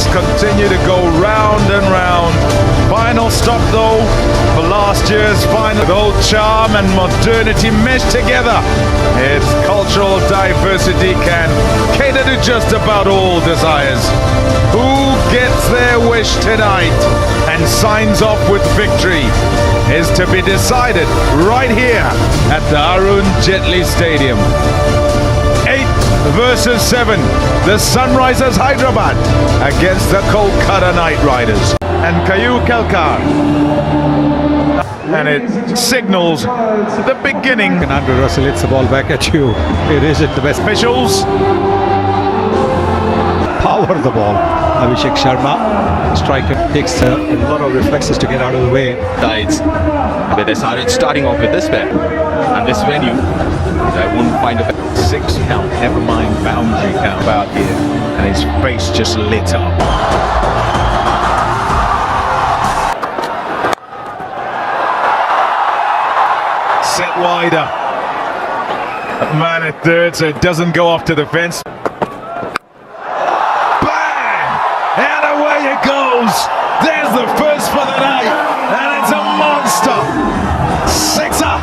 just continue to go round and round. Final stop though for last year's final. With old charm and modernity meshed together, its cultural diversity can cater to just about all desires. Who gets their wish tonight and signs off with victory is to be decided right here at the Arun Jaitley Stadium. 8 versus 7, the Sunrisers Hyderabad against the Kolkata Knight Riders. And Kayu Kelkar. And it signals the beginning. And Andrew Russell hits the ball back at you. It isn't the best. Officials Power the ball. Abhishek Sharma, striker, takes a lot of reflexes to get out of the way. Sides with SRH starting off with this pair. And this venue, I wouldn't find a 6 count, never mind boundary count out here. And his face just lit up. Set wider. Man at third, so it doesn't go off to the fence. Bang! And away it goes. There's the first for the night. And it's a monster. Sixer.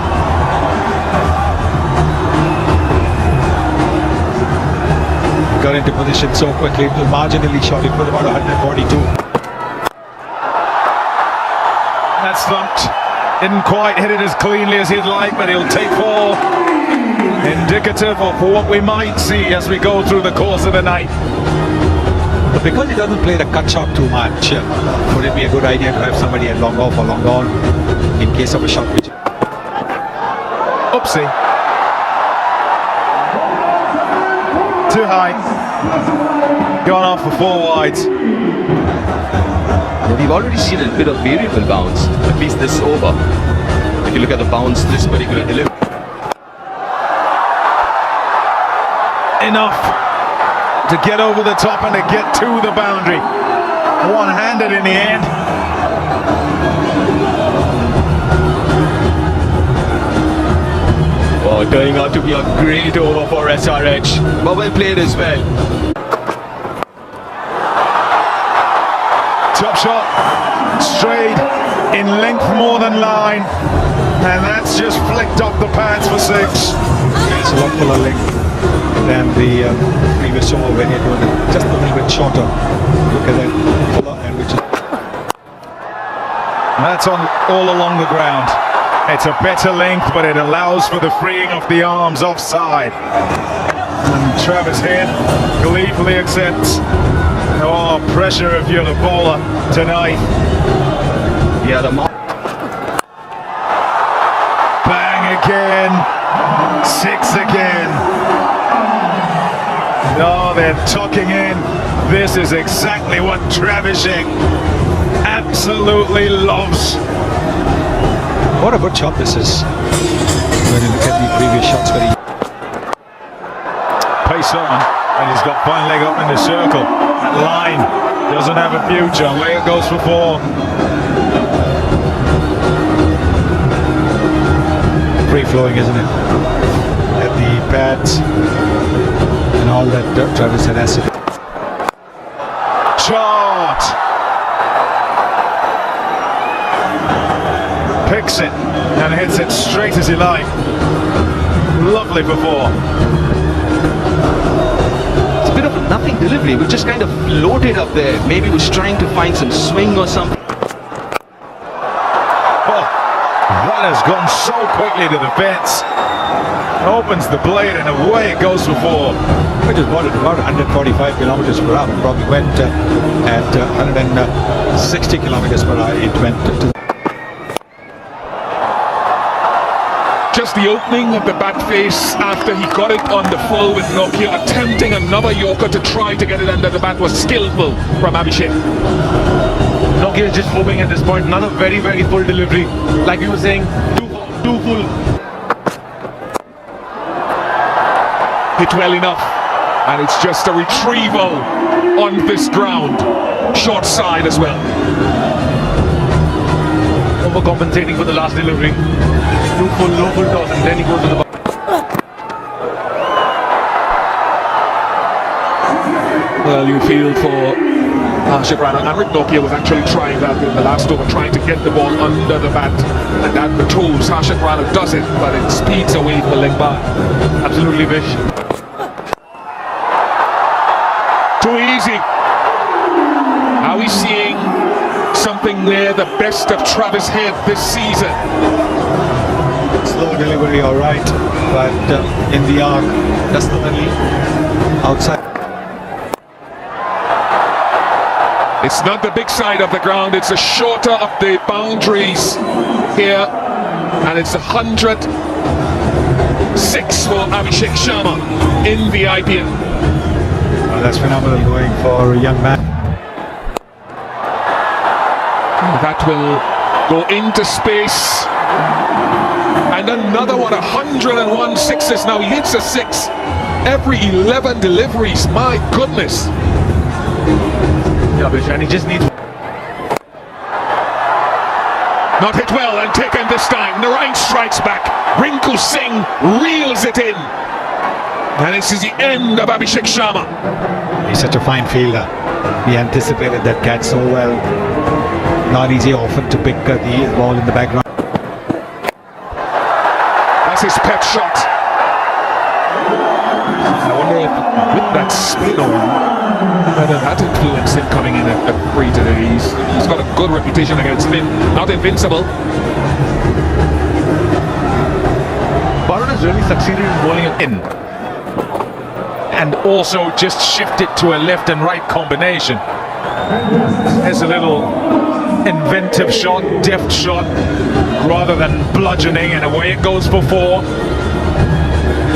Got into position so quickly, it was marginally short. It was about 142. That's thumped. Didn't quite hit it as cleanly as he'd like, but he'll take 4. Indicative of what we might see as we go through the course of the night. But because he doesn't play the cut shot too much, would it be a good idea to have somebody at long off or long on in case of a shot which... Oopsie. Too high. Gone off for 4 wides. we've already seen a bit of variable bounce, at least this over. If you look at the bounce, this particular delivery. Enough to get over the top and to get to the boundary. One-handed in the end. Oh, turning out to be a great over for SRH. But well played as well. Top shot, straight, in length more than line. And that's just flicked up the pads for 6. It's a lot fuller length than the previous over when it was just a little bit shorter. Look at that, fuller, and which is... That's on all along the ground. It's a better length, but it allows for the freeing of the arms offside. And Travis Head gleefully accepts. Oh, pressure if you're the bowler tonight. Yeah, the Bang again. 6 again. No, they're tucking in. This is exactly what Travisek absolutely loves. What a good shot this is. When you look at the previous shots where he... Pace on, and he's got fine leg up in the circle. That line doesn't have a future. Away it goes for 4. Free flowing, isn't it? At the pads and all that Travis had acid. Shot! Picks it and hits it straight as he liked. Lovely before. It's a bit of a nothing delivery, which just kind of floated up there. Maybe was trying to find some swing or something. Oh, that has gone so quickly to the fence. Opens the blade and away it goes for 4. Which is about 145 kilometers per hour. Probably went at 160 kilometers per hour. It went to... Just the opening of the bat face after he got it on the full with Nokia, attempting another Yorker to try to get it under the bat was skillful from Abhishek. Nokia is just hoping at this point, not a very, very full delivery. Like we were saying, too full. Hit well enough, and it's just a retrieval on this ground. Short side as well. Overcompensating for the last delivery. Too full, low full toss, and then he goes to the... Well, you feel for Harshit Rana and Rick Nokia was actually trying that in the last over, trying to get the ball under the bat, and that patrols. Harshit Rana does it, but it speeds away the leg bar. Absolutely, Vish. Too easy. Are we seeing something there, the best of Travis Head this season? Slow delivery, all right, but in the arc, definitely outside. It's not the big side of the ground, it's the shorter of the boundaries here, and it's 106 for Abhishek Sharma in the IPL. Well, that's phenomenal going for a young man. That will go into space. And another one, 101 sixes. Now he hits a six every 11 deliveries. My goodness. Yeah, Vish, and he just needs... Not hit well and taken this time. Narain strikes back. Rinku Singh reels it in. And this is the end of Abhishek Sharma. He's such a fine fielder. He anticipated that catch so well. Not easy often to pick the ball in the background. That's his pet shot. I wonder if with that spin on, whether that influenced him coming in at 3 today. He's got a good reputation against spin. Not invincible. Varun has really succeeded in bowling it in. And also just shifted to a left and right combination. There's a little inventive shot, deft shot, rather than bludgeoning, and away it goes for 4.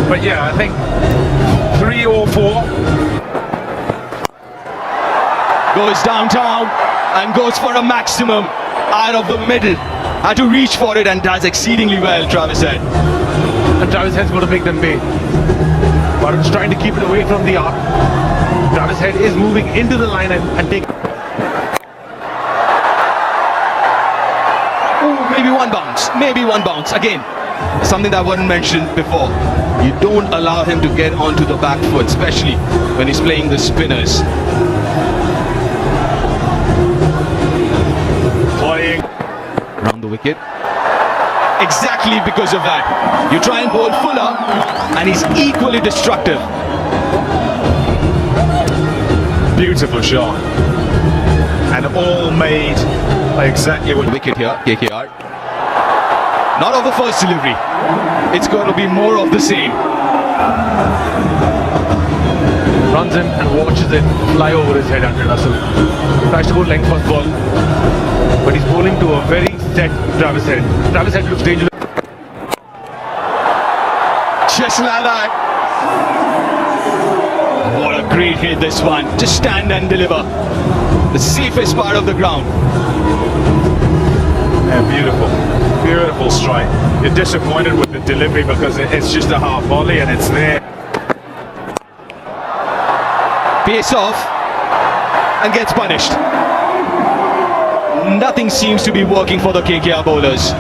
But yeah, I think 3 or 4. Goes downtown and goes for a maximum out of the middle. Had to reach for it and does exceedingly well, Travis Head. and Travis Head's going to make them pay. Varun's trying to keep it away from the arc. Travis Head is moving into the line and taking... Maybe one bounce. Again, something that wasn't mentioned before. You don't allow him to get onto the back foot, especially when he's playing the spinners. Playing Around the wicket. Exactly because of that. You try and bowl Fuller, and he's equally destructive. beautiful shot. And all made exactly what... Wicket here, KKR. Not of the first delivery. It's going to be more of the same. Runs in and watches it fly over his head, Andre Russell. Tries to go length first ball, but he's bowling to a very set Travis Head. Travis Head looks dangerous. Just like that. What a great hit this one. Just stand and deliver. The safest part of the ground. Yeah, beautiful strike. You're disappointed with the delivery because it's just a half volley and it's there. Pace off and gets punished. Nothing seems to be working for the KKR bowlers.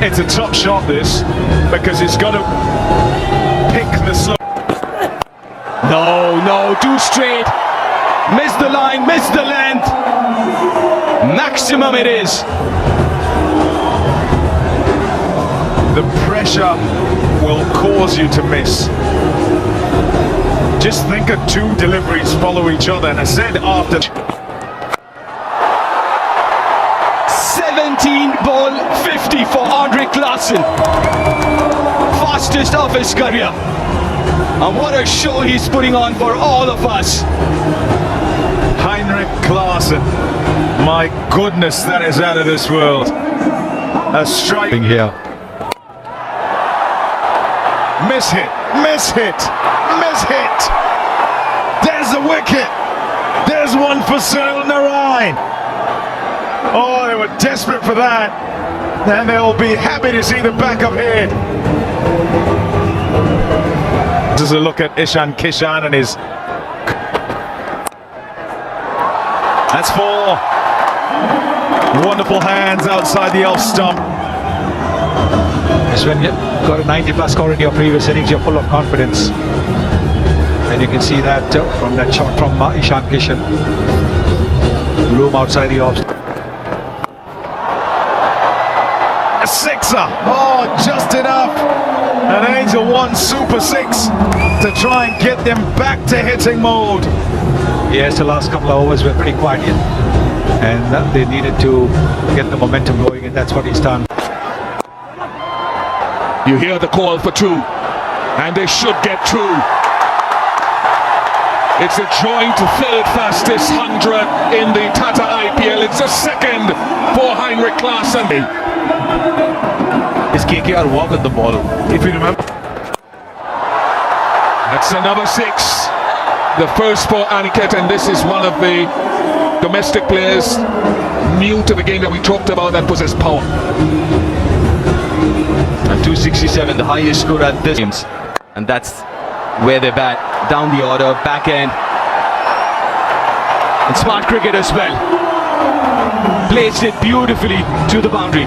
It's a top shot this, because it's got to pick the slope. No, too straight. Missed the line, missed the length. Maximum it is. The pressure will cause you to miss. Just think of two deliveries follow each other, and I said after 17 ball 50 for Andre Klaasen. Fastest of his career. And what a show he's putting on for all of us. Heinrich Klaasen, my goodness, that is out of this world. A strike Here. miss hit. There's the wicket. There's one for Sunil Narain. Oh, they were desperate for that. And they'll be happy to see the back of head. This is a look at Ishan Kishan and his... That's 4. Wonderful hands outside the off stump. Just when you've got a 90+ score in your previous innings, you're full of confidence. And you can see that from that shot from Ishan Kishan. Room outside the off. A sixer. Oh, just enough. An Angel 1 Super 6 to try and get them back to hitting mode. Yes, the last couple of overs were pretty quiet here. And they needed to get the momentum going, and that's what he's done. You hear the call for two, and they should get two. It's a joint third fastest 100 in the Tata IPL. It's a second for Heinrich Klaasen. His KKR walk with the ball, if you remember. That's another six. The first for Aniket, and this is one of the domestic players new to the game that we talked about that possess power. And 267, the highest score at this games. And that's where they bat. Down the order, back end. And smart cricket as well. Placed it beautifully to the boundary.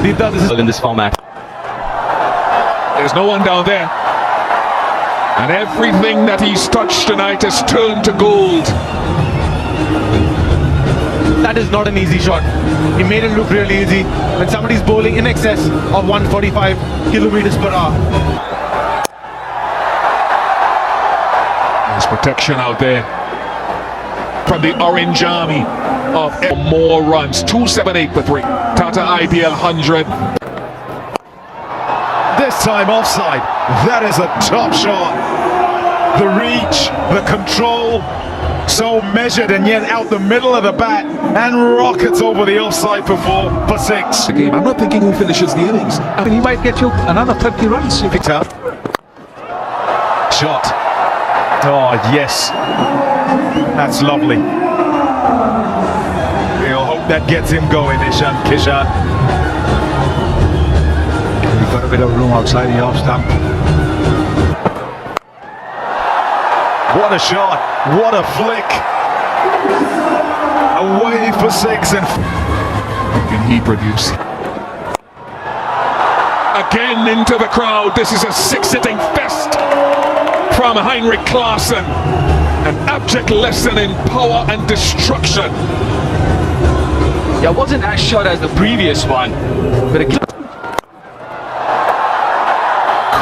This is in this format. There's no one down there. And everything that he's touched tonight has turned to gold. That is not an easy shot. He made it look really easy. When somebody's bowling in excess of 145 kilometers per hour. There's protection out there from the Orange Army of more runs. 278 for 3. Tata IPL 100. This time offside. That is a top shot. The reach, the control, so measured and yet out the middle of the bat, and rockets over the offside for 6. Game. I'm not thinking who finishes the innings. I mean, he might get you another 30 runs. Picked up. Shot. Oh, yes. That's lovely. We'll hope that gets him going, Ishan Kishan. You've got a bit of room outside the off stump. What a shot. What a flick. Away for 6 and... What can he produce? Again into the crowd. This is a 6-hitting fest from Heinrich Klaasen. An abject lesson in power and destruction. Yeah, it wasn't as short as the previous one. But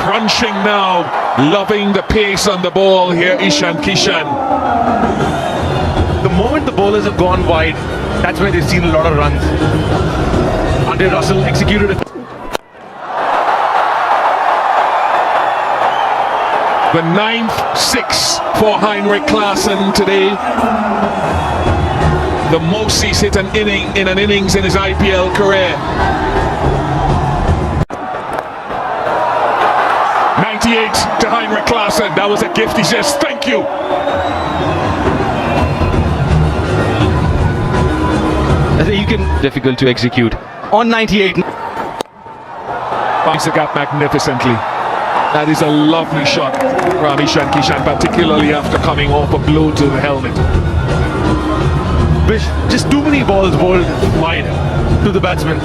crunching now, loving the pace on the ball here, Ishan Kishan. The moment the bowlers have gone wide, that's where they've seen a lot of runs. Andre Russell executed it. The 9th 6 for Heinrich Klaasen today. The most he's hit in an innings in his IPL career. 98 to Heinrich Klaasen. That was a gift. He says, thank you. you can difficult to execute. On 98. Banks the gap magnificently. That is a lovely shot from Ishan Kishan, particularly after coming off a blow to the helmet. Just too many balls bowled wide to the batsman.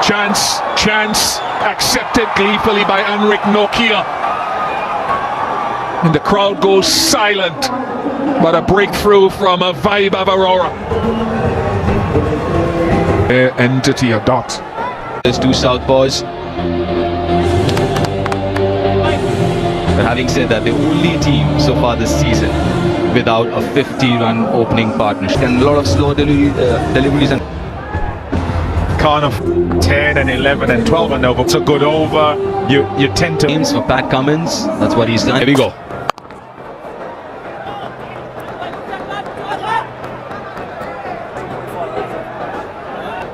Chance accepted gleefully by Anrik Nokia. And the crowd goes silent, but a breakthrough from a vibe of Aurora. Entity a dot. There's two southpaws. But having said that, the only team so far this season without a 50-run opening partnership and a lot of slow deliveries and kind of 10 and 11 and 12 and over. It's a good over. You tend to games for Pat Cummins. That's what he's done. Here we go.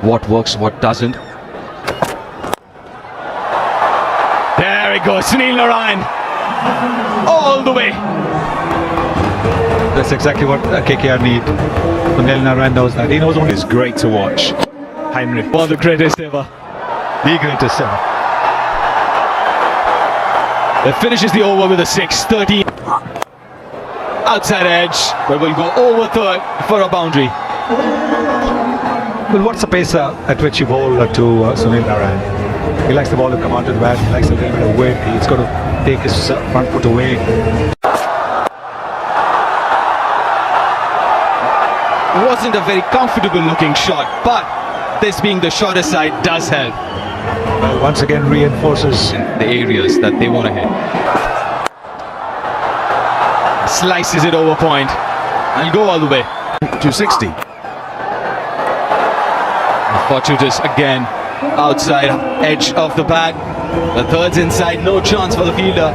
What works, what doesn't. There we go, Sunil Narayan. All the way. That's exactly what KKR need. Sunil Narayan knows that. He knows only It's great to watch. Heinrich. One of the greatest ever. the greatest ever. That finishes the over with a 6-13. Outside edge, but will go over third for a boundary. Well, what's the pace at which you bowl to Sunil Narayan? He likes the ball to come onto the bat. He likes a little bit of weight. He's got to take his front foot away. It wasn't a very comfortable looking shot, but this being the shorter side does help. Well, once again reinforces The areas that they want to hit. Slices it over point and go all the way. 260. Fortuitous again, outside edge of the bag. The third's inside, no chance for the fielder.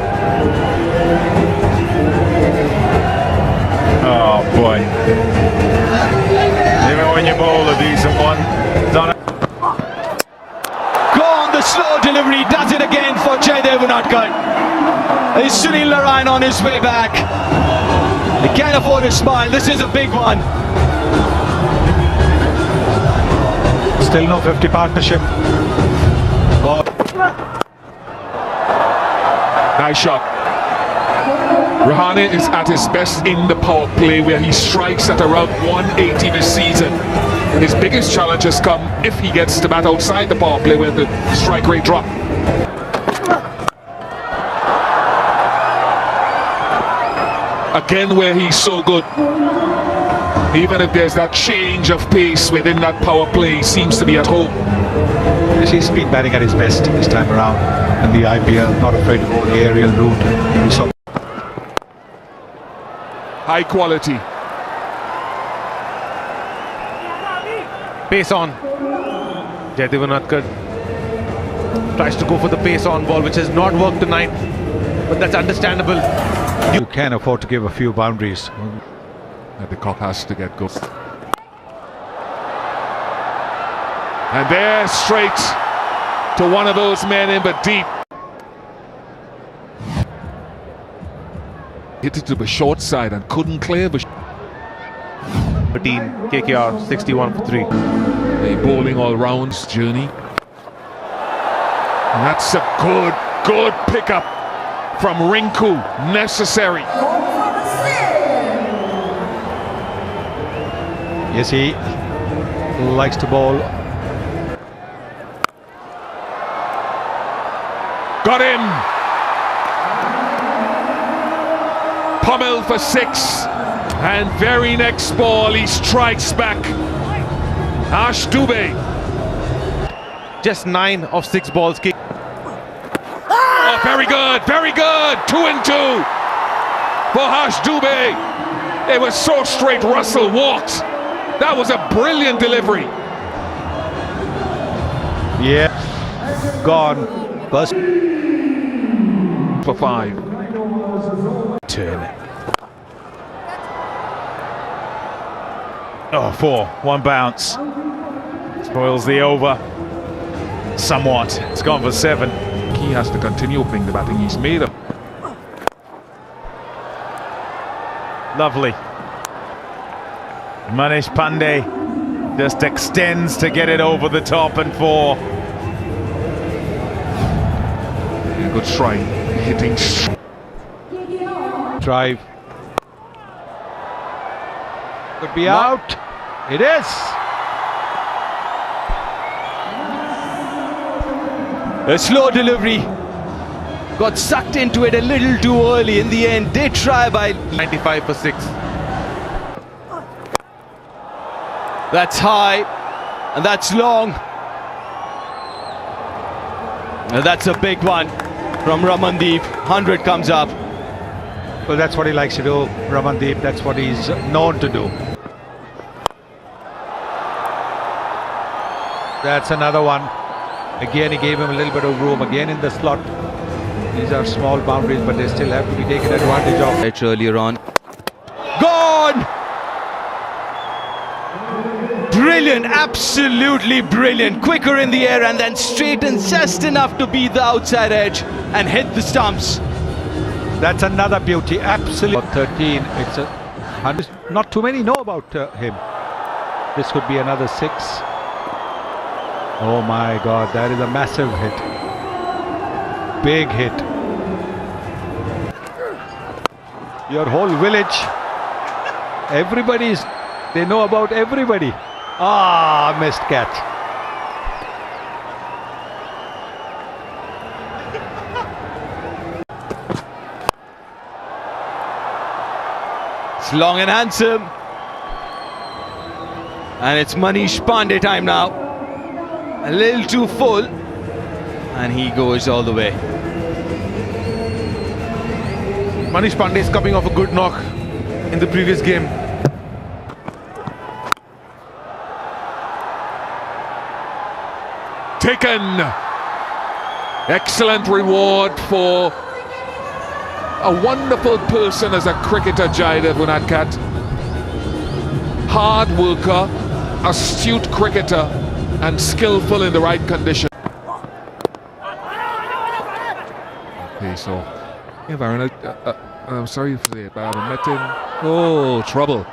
Oh boy. Even when you bowl a decent one, done it. Go on the slow delivery, does it again for Jaydev Unadkat. Is Sunil Narayan on his way back? He can't afford to smile, this is a big one. still no 50 partnership. Oh. Nice shot. Rahane is at his best in the power play, where he strikes at around 180 this season. His biggest challenge has come if he gets to bat outside the power play, where the strike rate drop. Again, where he's so good. Even if there's that change of pace within that power play, he seems to be at home. He's speed batting at his best this time around in the IPL, not afraid to go the aerial route. We saw High quality. Pace on. Jaydev Unadkat tries to go for the pace on ball, which has not worked tonight, but that's understandable. you can afford to give a few boundaries. And the cock has to get good. And there, straight to one of those men in but deep. Hit it to the short side and couldn't clear the 13, KKR 61 for 3. a bowling all rounds journey. And that's a good pickup from Rinku. Necessary. Yes, he likes to bowl. Got him. Pummel for 6. And very next ball he strikes back. Ash Dubey. Just 9 of 6 balls kicked. Oh, very good, very good. 2 and 2 for Harsh Dubey. It was so straight. Russell walked. That was a brilliant delivery. Yeah, gone. Bust. For 5. Turn. Oh, 4. 1 bounce. Spoils the over. Somewhat. It's gone for 7. He has to continue playing the batting he's made of. Lovely. Manish Pandey just extends to get it over the top and 4. A good try. Hitting. Drive. Could be out. It is. A slow delivery. Got sucked into it a little too early. In the end, they try by 95 for 6. That's high, and that's long. And that's a big one from Ramandeep. 100 comes up. Well, that's what he likes to do, Ramandeep. That's what he's known to do. That's another one. Again, he gave him a little bit of room. Again in the slot. These are small boundaries, but they still have to be taken advantage of. Edge earlier on. Gone! Brilliant, absolutely brilliant. Quicker in the air and then straightens just enough to beat the outside edge and hit the stumps. That's another beauty. Absolutely. 13. It's a 100. Not too many know about him. This could be another 6. Oh my God, that is a massive hit. Big hit. Your whole village, they know about everybody. Ah, missed catch. It's long and handsome. And it's Manish Pandey time now. A little too full. And he goes all the way. Manish Pandey is coming off a good knock in the previous game. Taken. Excellent reward for a wonderful person as a cricketer, Jaidev Unadkat. Hard worker, astute cricketer, and skillful in the right condition. Okay, so yeah, Varun, I'm sorry for the bad met him. Oh, trouble.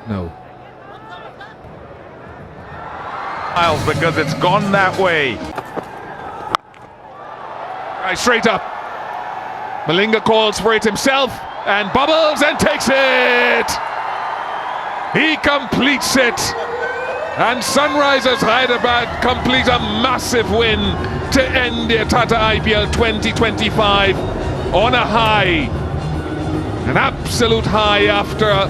No. Because it's gone that way. Right, straight up. Malinga calls for it himself and bubbles and takes it. He completes it. And Sunrisers Hyderabad complete a massive win to end their Tata IPL 2025 on a high. An absolute high after